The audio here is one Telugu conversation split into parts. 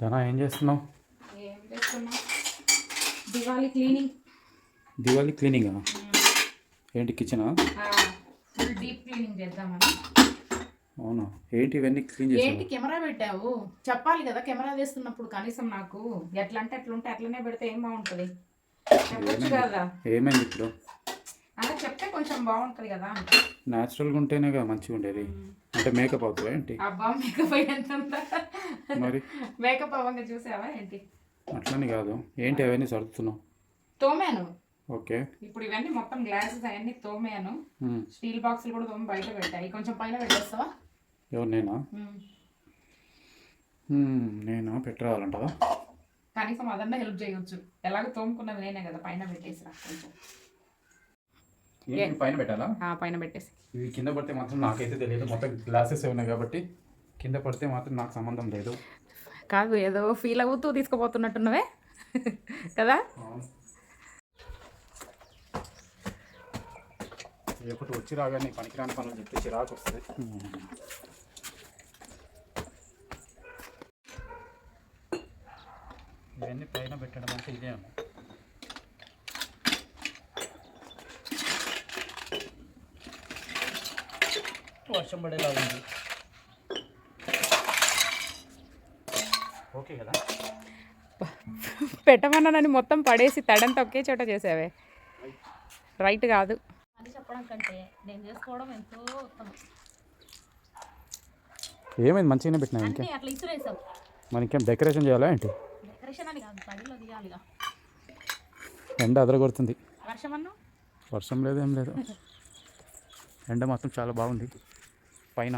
ధనా ఏం చేస్తున్నావు? ఏం చేస్తున్నా? దివాళీ క్లీనింగ్. దివాళీ క్లీనింగా? ఏంటి కిచెనా? ఫుల్ డీప్ క్లీనింగ్ చేద్దామని. అవునా? ఏంటి ఇవన్నీ క్లీన్ చేసావు? ఏంటి కెమెరా పెట్టావు? చెప్పాలి కదా కెమెరా తీస్తున్నప్పుడు కనీసం నాకు ఎట్లా అంటే అట్లుంటే అట్లనే పెడితే ఏం బాగుంటుంది చెప్పచ్చు కదా. ఏమైంది ఇప్పుడు? అలా చెప్తే కొంచెం బాగుంటుంది కదా. న్యాచురల్గా ఉంటేనేగా మంచిగా ఉండేది. అంటే మేకప్ అవుతుందా ఏంటి? అబ్బా మేకప్ అయ్యేంత మరి మేకప్ అవ్వంగా చూసావా ఏంటి? అట్లని కాదు. ఏంటి అవన్నీ సర్దుతున్నావు? తోమాను. ఓకే. ఇప్పుడు ఇవన్నీ మొత్తం గ్లాసెస్ అవన్నీ తోమాను. స్టీల్ బాక్సులు కూడా తోమి బయట పెట్టాయి. కొంచెం పైన పెట్టేస్తావా? ఎవరు నేనా? నేనా పెట్టరావాలంటావా? కనీసం అదన్నా హెల్ప్ చేయొచ్చు. ఎలాగో తోముకున్నది నేనే కదా, పైన పెట్టేసి కొంచెం. పైన పెట్టాలా? పైన పెట్టేసి. ఇవి కింద పడితే మాత్రం నాకైతే తెలియదు. మొత్తం గ్లాసెస్ ఉన్నాయి కాబట్టి కింద పడితే మాత్రం నాకు సంబంధం లేదు. కాదు, ఏదో ఫీల్ అవుతూ తీసుకుపోతున్నట్టున్నవే కదా. ఎప్పుడు వచ్చి రాగానే పనికిరాని పనులు చెప్పి చిరాకు వస్తుంది. ఇవన్నీ పైన పెట్టడం అంటే ఇదే అన్న. వర్షం పడేలా ఉంది. ఓకే కదా? పెట్టమన్నానని మొత్తం పడేసి తడంతా ఒకే చోట చేసావే. రైట్ కాదు అని చెప్పడం కంటే నేను చేసుకోవడం ఎంతో ఉత్తమం. ఏమైంది? మంచిగానే పెట్టినా. ఇంకా అట్లా ఇసురేసావు. మనకేం డెకరేషన్ చేయాలా ఏంటి? డెకరేషన్ అని కాదు, పడిలో దిగాలిగా. ఎండ అదరగొడుతుంది. వర్షం అన్నా? వర్షం లేదు, ఏం లేదు. ఎండ మాత్రం చాలా బాగుంది. పైన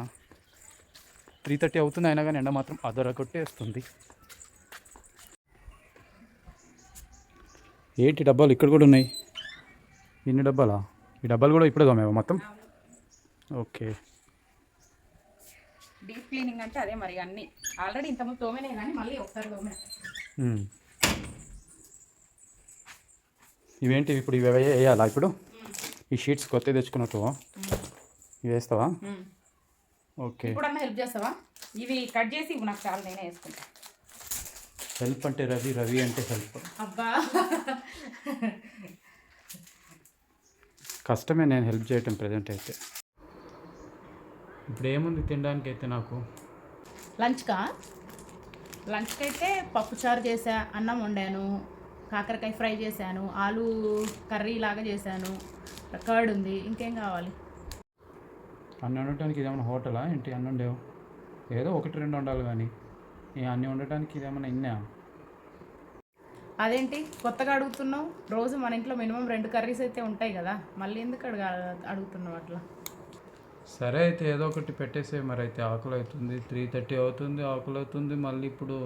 3:30 అవుతుంది, అయినా కానీ ఎండ మాత్రం అదరగొట్టేస్తుంది. ఏంటి డబ్బాలు ఇక్కడ కూడా ఉన్నాయి? ఇన్ని డబ్బాలా? ఈ డబ్బాలు కూడా ఇప్పుడే తోమేవా మొత్తం? ఓకే. డీప్ క్లీనింగ్ అంటే అదే మరి. అన్నీ ఆల్రెడీ ఇంతకుముందు తోమేనే కానీ మళ్ళీ ఒకసారి తోమే. ఇవేంటి ఇప్పుడు? ఇవి వేయాలా ఇప్పుడు? ఈ షీట్స్ కొత్త తెచ్చుకున్నట్టు ఇవి వేస్తావా? ఓకే. ఇప్పుడన్నా హెల్ప్ చేస్తావా? ఇవి కట్ చేసి ఇవి నాకు చాలా, నేనే వేసుకుంటా. హెల్ప్ అంటే రవి, రవి అంటే హెల్ప్. అబ్బా కష్టమే నేను హెల్ప్ చేయటం ప్రజెంట్ అయితే. ఇప్పుడు ఏముంది తినడానికి అయితే నాకు? లంచ్కి అయితే పప్పుచారు చేసా, అన్నం వండాను, కాకరకాయ ఫ్రై చేశాను, ఆలు కర్రీ లాగా చేశాను, కర్డ్ ఉంది. ఇంకేం కావాలి? అన్నీ వండటానికి ఇదేమన్నా హోటలా ఏంటి? అన్నీ ఉండేవు ఏదో 1-2 వండాలి కానీ అన్నీ వండటానికి ఇదేమన్నా ఇన్నా? అదేంటి కొత్తగా అడుగుతున్నావు? రోజు మన ఇంట్లో మినిమం 2 కర్రీస్ అయితే ఉంటాయి కదా, మళ్ళీ ఎందుకు అడుగుతున్నావు అట్లా? సరే అయితే ఏదో ఒకటి పెట్టేసే. మరి అయితే ఆకలి అవుతుంది. 3:30 అవుతుంది, ఆకలి అవుతుంది. మళ్ళీ ఇప్పుడు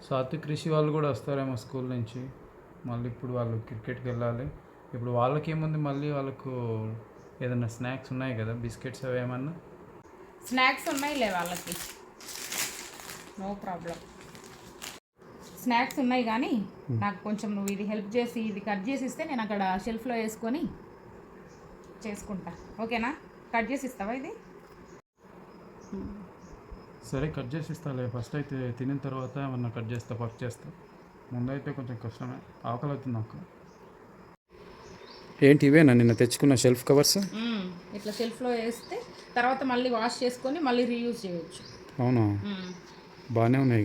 సాత్విక్ కృషి వాళ్ళు కూడా వస్తారేమో స్కూల్ నుంచి. మళ్ళీ ఇప్పుడు వాళ్ళు క్రికెట్కి వెళ్ళాలి. ఇప్పుడు వాళ్ళకి ఏముంది, మళ్ళీ వాళ్ళకు ఏదైనా స్నాక్స్ ఉన్నాయి కదా, బిస్కెట్స్ అవి ఏమన్నా? స్నాక్స్ ఉన్నాయిలే వాళ్ళకి, నో ప్రాబ్లం. స్నాక్స్ ఉన్నాయి కానీ నాకు కొంచెం నువ్వు ఇది హెల్ప్ చేసి ఇది కట్ చేసి ఇస్తే నేను అక్కడ షెల్ఫ్లో వేసుకొని చేసుకుంటా. ఓకేనా? కట్ చేసి ఇస్తావా ఇది? సరే కట్ చేసి ఇస్తాలే. ఫస్ట్ అయితే తినిన తర్వాత ఏమన్నా కట్ చేస్తా, పక్ చేస్తా. ముందైతే కొంచెం కష్టమే, ఆకలి అవుతుంది నాకు. ఏంటి ఇవేనా నిన్న తెచ్చుకున్న షెల్ఫ్ కవర్స్? ఇట్లా షెల్ఫ్లో వేస్తే తర్వాత మళ్ళీ వాష్ చేసుకొని మళ్ళీ రీయూజ్ చేయొచ్చు. అవునా? బాగానే ఉన్నాయి.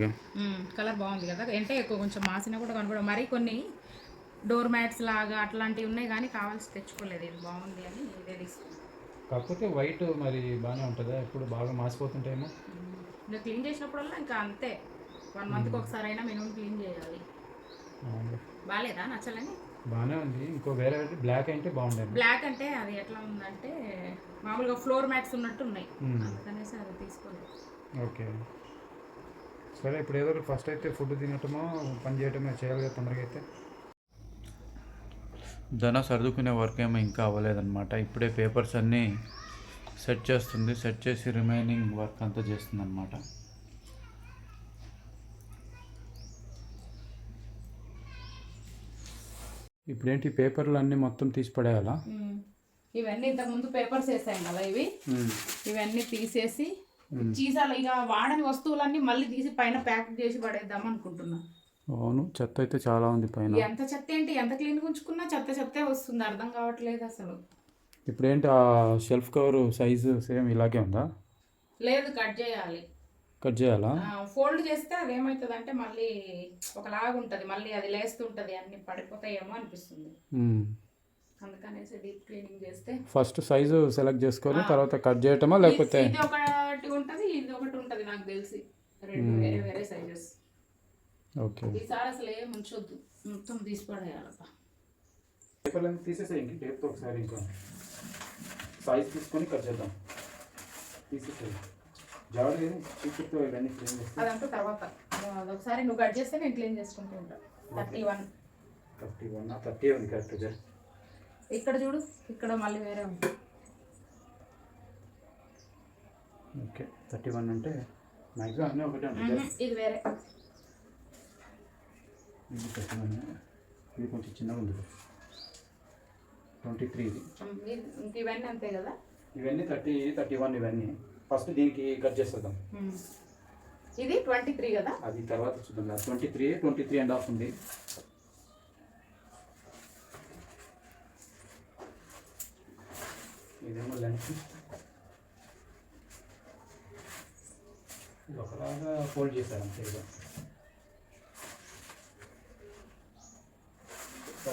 కలర్ బాగుంది కదా. అంటే కొంచెం మాసినా కూడా కనపడ. మరి కొన్ని డోర్ మ్యాట్స్ లాగా అట్లాంటివి ఉన్నాయి కానీ కావాల్సి తెచ్చుకోలేదు. ఇది బాగుంది అని ఇదే తీసుకున్నాను. కాకపోతే వైట్ మరి బాగానే ఉంటుందా? ఇప్పుడు బాగా మాసిపోతుంటేమో. ఇంకా క్లీన్ చేసినప్పుడల్లా ఇంకా అంతే, 1 మంత్కి ఒకసారి అయినా మినిమం క్లీన్ చేయాలి. బాగాలేదా? నచ్చలని? బాగానే ఉంది. ఇంకో వేరే బ్లాక్ అంటే బాగుండేది. బ్లాక్ అంటే అది ఎట్లా ఉందంటే మామూలుగా ఫ్లోర్ మ్యాట్స్ ఉన్నట్టు ఉన్నాయి, అందుకనేసి అది తీసుకోలేదు. ఓకే సరే. ఇప్పుడు ఏదో ఒకటి ఫస్ట్ అయితే ఫుడ్ తినటమో పని చేయటమో చేయాలి కదా తొందరగా అయితే. ధన సర్దుకునే వర్క్ ఏమో ఇంకా అవ్వలేదన్నమాట. ఇప్పుడే పేపర్స్ అన్నీ సెట్ చేస్తుంది. సెట్ చేసి రిమైనింగ్ వర్క్ అంతా చేస్తుంది అన్నమాట. ఇప్పుడేంటి పేపర్లు అన్నీ మొత్తం తీసి పడేయాలా? ఇవన్నీ ఇంతకుముందు పేపర్స్ వేసాం కదా, ఇవన్నీ తీసేసి చీసాలు ఇక వాడని వస్తువులన్నీ మళ్ళీ తీసి పైన ప్యాక్ చేసి పడేద్దాం అనుకుంటున్నా. అవును, చెత్త అయితే చాలా ఉంది పైన. ఎంత చెత్త ఏంటి, ఎంత క్లీన్గా ఉంచుకున్నా చెత్త చెత్తే వస్తుంది, అర్థం కావట్లేదు అసలు. ఇప్పుడు ఏంటి ఆ షెల్ఫ్ కవర్ సైజు సేమ్ ఇలాగే ఉందా? లేదు, కట్ చేయాలి. కట్ చేయాలా? ఫోల్డ్ చేస్తే అది ఏమవుతుంది అంటే మళ్ళీ ఒకలాగా ఉంటుంది, మళ్ళీ అది లేస్తుంటుంది, అన్ని పడిపోతాయేమో అనిపిస్తుంది. అందుకనేసి డీప్ క్లీనింగ్ చేస్తే ఫస్ట్ సైజు సెలెక్ట్ చేసుకొని తర్వాత కట్ చేయటమా లేకపోతే? ఇది ఒకటి ఉంటుంది, ఇది ఒకటి ఉంటుంది, నాకు తెలిసి రెండు వేరే వేరే సైజెస్. ఓకే, ఈసారి అసలు ఏం ఉంచొద్దు, మొత్తం తీసి పడేయాలబ్బా. పేపర్లను తీసేసేయండి, టేప్తో ఒకసారి ఇంకా సైజ్ తీసుకొని కట్ చేద్దాం. తీసేసేయండి, జాడలేదు చీపుతో ఇవన్నీ క్లీన్ చేస్తాను. అదంతా తర్వాత, అదొకసారి నువ్వు కట్ చేస్తే నేను క్లీన్ చేసుకుంటూ ఉంటాను. 31 30 ఉంది కరెక్ట్. ఇక్కడ చూడు, ఇక్కడ మళ్ళీ వేరే ఉంది. ఓకే, 31 అంటే మ్యాక్సిమం అన్నీ ఒకటే ఉంటుంది. ఇది వేరే, ఇది 31, ఇది కొంచెం చిన్నగా ఉంది. 23 ఇది. ఇంక ఇవన్నీ అంతే కదా, ఇవన్నీ 30, 31 ఇవన్నీ. ఫస్ట్ దీనికి కట్ చేసేద్దాం. ఇది 23 కదా, అది తర్వాత చూద్దాం. 23.5 ఉంది. ఇదేమో లెన్స్, ఇది ఒకలాగా ఫోల్డ్ చేశారు అంతే.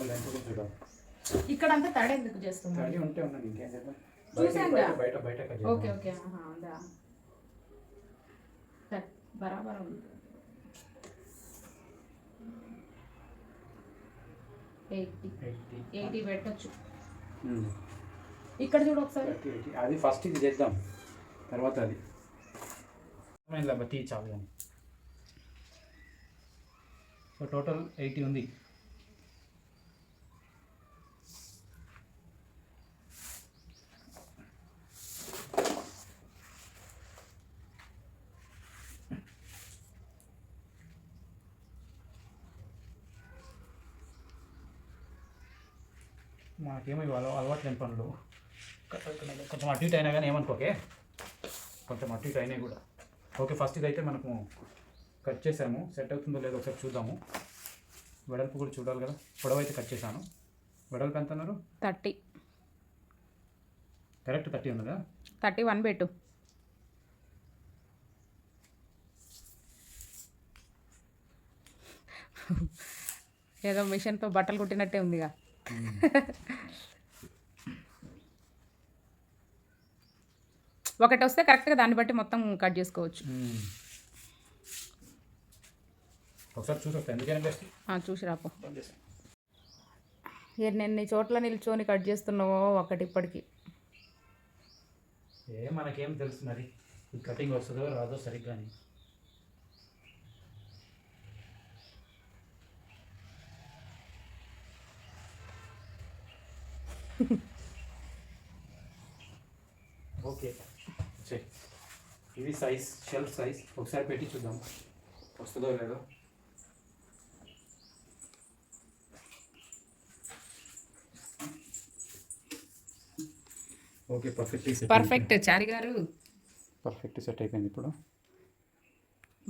లెన్స్ కూడా చూడాలి. ఇక్కడ అంతా తడి ఎందుకు చేస్తుంది? తడి ఉంటే ఉన్నది, ఇంకేం చేద్దాం. చూసాను, బయట బయట కట్ చేద్దాం. ఓకే ఓకే, బరాబర్ ఉంది. 80 పెట్టచ్చు. ఇక్కడ చూడు ఒకసారి, అది ఫస్ట్ ఇది చేద్దాం, తర్వాత అది బట్టి చాలు కానీ. సో టోటల్ 80 ఉంది. మాకేమో ఇవాళ అలవాటు లేని పనులు, కొంచెం అటు ఇటు అయినా కానీ ఏమనుకోకే, కొంచెం అటు ఇటు అయినాయి కూడా. ఓకే, ఫస్ట్ ఇదైతే మనకు కట్ చేసాము, సెట్ అవుతుందో లేదో ఒకసారి చూద్దాము. వెడల్పు కూడా చూడాలి కదా. పొడవు అయితే కట్ చేశాను. వెడల్పు ఎంత అన్నారు? 30. కరెక్ట్ 30 ఉన్నదా? 31 పెట్టు. ఏదో మిషన్తో బట్టలు కుట్టినట్టే ఉందిగా. ఒకటి వస్తే కరెక్ట్గా దాన్ని బట్టి మొత్తం కట్ చేసుకోవచ్చు. ఒకసారి చూసి వస్తా, ఎందుకైనా బెస్ట్. చూసి రాపో. ఎన్ని చోట్ల నిల్చొని కట్ చేస్తున్నావో ఒకటి ఇప్పటికి. మనకేం తెలుసు మరి, ఈ కటింగ్ వస్తుందో రాదో సరిగ్గా. ఓకే, ఇది సైజ్, షెల్ఫ్ సైజ్ ఒకసారి పెట్టి చూద్దాం వస్తుందో లేదో. ఓకే, పర్ఫెక్ట్ చారి గారు, పర్ఫెక్ట్ సెట్ అయిపోయింది ఇప్పుడు.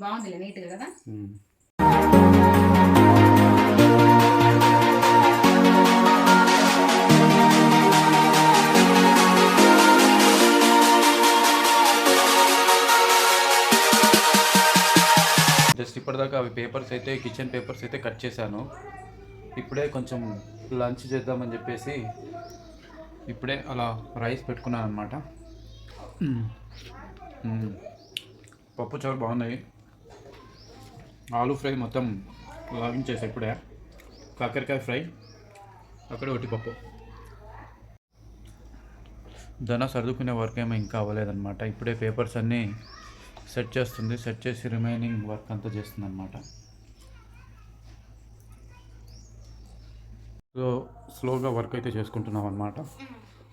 బాగుంది నీట్గా కదా. జస్ట్ ఇప్పటిదాకా అవి పేపర్స్ అయితే, కిచెన్ పేపర్స్ అయితే కట్ చేశాను. ఇప్పుడే కొంచెం లంచ్ చేద్దామని చెప్పేసి ఇప్పుడే అలా రైస్ పెట్టుకున్నాను అనమాట. పప్పు చారు బాగున్నాయి. ఆలూ ఫ్రై మొత్తం లాగించేసి ఇప్పుడే. కాకరకాయ ఫ్రై, అక్కడ ఒకటి పప్పు. ధన సర్దుకునే వర్క్ ఏమో ఇంకా అవ్వలేదన్నమాట. ఇప్పుడే పేపర్స్ అన్నీ సెట్ చేస్తుంది, సెట్ చేసి రిమైనింగ్ వర్క్ అంతా చేస్తుంది అనమాట. సో స్లోగా వర్క్ అయితే చేసుకుంటున్నాం అనమాట.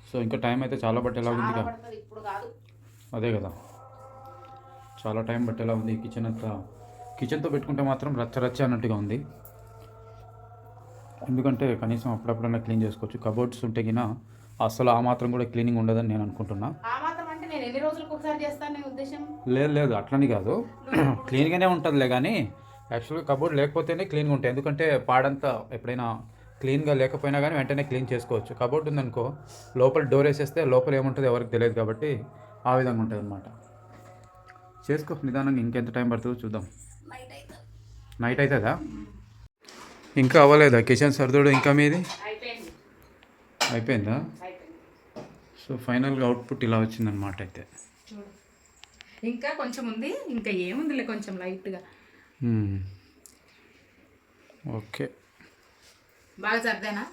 సో ఇంకా టైం అయితే చాలా బట్టేలా ఉంది కదా. అదే కదా, చాలా టైం బట్టేలా ఉంది. కిచెన్ అంతా, కిచెన్తో పెట్టుకుంటే మాత్రం రచ్చ అన్నట్టుగా ఉంది. ఎందుకంటే కనీసం అప్పుడప్పుడన్నా క్లీన్ చేసుకోవచ్చు. కబోర్డ్స్ ఉంటే గిన అసలు ఆ మాత్రం కూడా క్లీనింగ్ ఉండదని నేను అనుకుంటున్నా. ఆ మాత్రం అంటే నేను ఎన్ని రోజులకు ఒకసారి చేస్తాను నీ ఉద్దేశం. లేదు లేదు అట్లని కాదు, క్లీన్గానే ఉంటుందిలే కానీ యాక్చువల్గా కబోర్డ్ లేకపోతేనే క్లీన్గా ఉంటాయి. ఎందుకంటే పాడంతా ఎప్పుడైనా క్లీన్గా లేకపోయినా కానీ వెంటనే క్లీన్ చేసుకోవచ్చు. కబోర్డ్ ఉందనుకో లోపల డోర్ వేసేస్తే లోపల ఏముంటుందో ఎవరికి తెలియదు కాబట్టి ఆ విధంగా ఉంటుంది అనమాట. చేసుకో నిదానంగా, ఇంకెంత టైం పడుతుందో చూద్దాం. నైట్ అవుతుందా? ఇంకా అవ్వలేదా కిచెన్ సర్దుడు ఇంకా మీది? అయిపోయింది. అయిపోయిందా? అయిపోయింది. సో ఫైనల్గా అవుట్పుట్ ఇలా వచ్చిందనమాట. అయితే చూడు ఇంకా కొంచెం ఉంది, ఇంకా ఏముందిలే కొంచెం లైట్గా. ఓకే, బాగా సర్దేనా?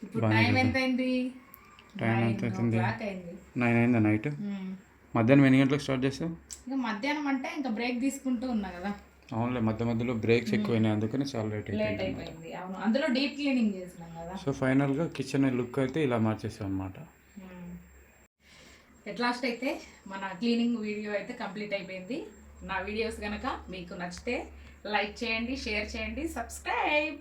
ఇప్పుడు బాగానే టైం సర్దా. ఎంత అయింది? టైం ఎంత అవుతుంది? 9 అయింది. 9 అయిందా నైట్? మధ్యాహ్నం ఎన్ని గంటలకు స్టార్ట్ చేస్తావు? ఇంకా మధ్యాహ్నం అంటే ఇంకా బ్రేక్ తీసుకుంటూ ఉన్నా కదా, అవునులే, మధ్య మధ్యలో బ్రేక్స్ ఎక్కువైనాయి అందుకని చాలా లేట్ లేట్ అయిపోయింది. అయిపోయింది. అవును, అందులో డీప్ క్లీనింగ్ చేసినాం కదా. సో ఫైనల్గా కిచెన్ లుక్ అయితే ఇలా మార్చేసాం అనమాట. ఎట్ లాస్ట్ అయితే మన క్లీనింగ్ వీడియో అయితే కంప్లీట్ అయిపోయింది. నా వీడియోస్ కనుక మీకు నచ్చితే లైక్ చేయండి, షేర్ చేయండి, సబ్స్క్రైబ్.